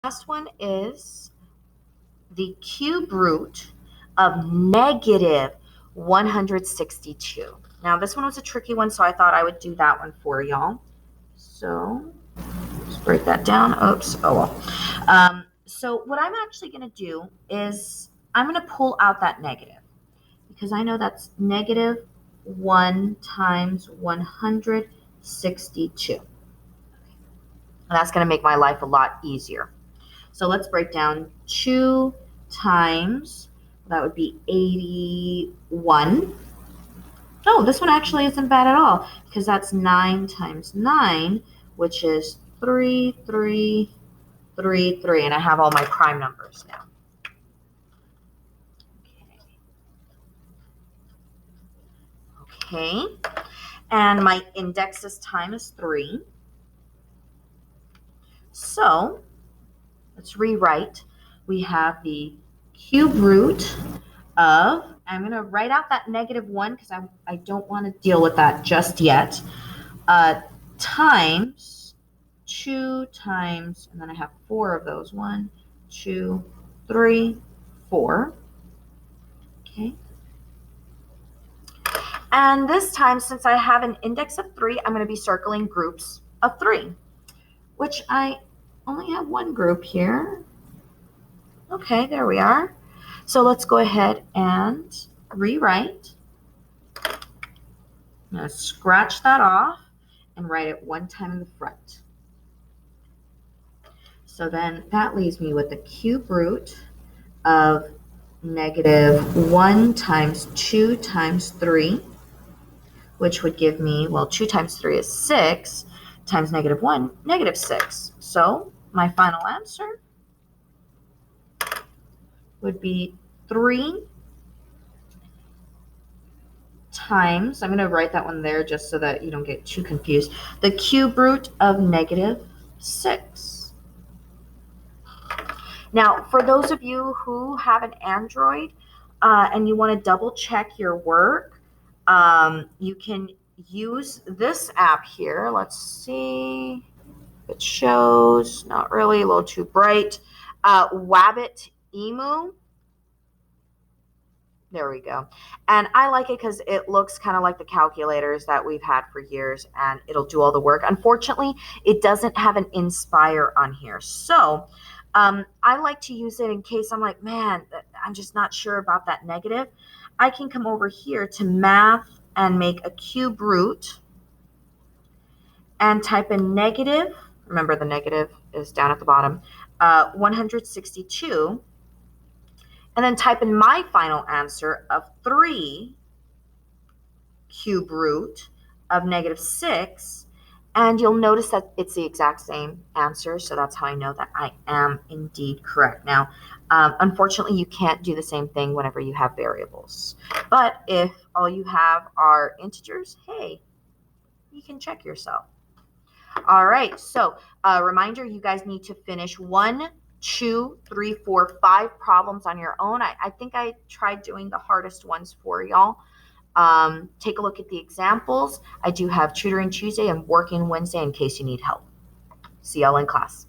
Last one is the cube root of negative 162. Now, this one was a tricky one, so I thought I would do that one for y'all. So let's break that down. Oops. Oh, well. So what I'm actually going to do is I'm going to pull out that negative because I know that's negative 1 times 162. And that's going to make my life a lot easier. So let's break down 2 times, that would be 81. Oh, this one actually isn't bad at all because that's 9 times 9, which is 3333, and I have all my prime numbers now. Okay, and my index this time is 3. So let's rewrite. We have the cube root of, I'm going to write out that -1 because I don't want to deal with that just yet, times 2 times, and then I have 4 of those. 1, 2, 3, 4. Okay. And this time, since I have an index of 3, I'm going to be circling groups of 3, which I only have one group here. Okay, there we are. So let's go ahead and rewrite. I'm going to scratch that off and write it one time in the front. So then that leaves me with the cube root of -1 times 2 times 3, which would give me, well, 2 times 3 is 6, times -1, -6. So my final answer would be 3 times, I'm going to write that one there just so that you don't get too confused, the cube root of -6. Now, for those of you who have an Android and you want to double check your work, you can use this app here. Let's see if it shows. Not really, a little too bright. Wabbit Emu. There we go. And I like it because it looks kind of like the calculators that we've had for years, and it'll do all the work. Unfortunately, it doesn't have an Inspire on here. So I like to use it in case I'm like, man, I'm just not sure about that negative. I can come over here to math and make a cube root and type in negative. Remember, the negative is down at the bottom, 162. And then type in my final answer of 3 cube root of -6. And you'll notice that it's the exact same answer. So that's how I know that I am indeed correct. Now, unfortunately, you can't do the same thing whenever you have variables. But if all you have are integers, hey, you can check yourself. All right. So reminder, you guys need to finish 1, 2, 3, 4, 5 problems on your own. I think I tried doing the hardest ones for y'all. Take a look at the examples. I do have tutoring Tuesday and working Wednesday in case you need help. See y'all in class.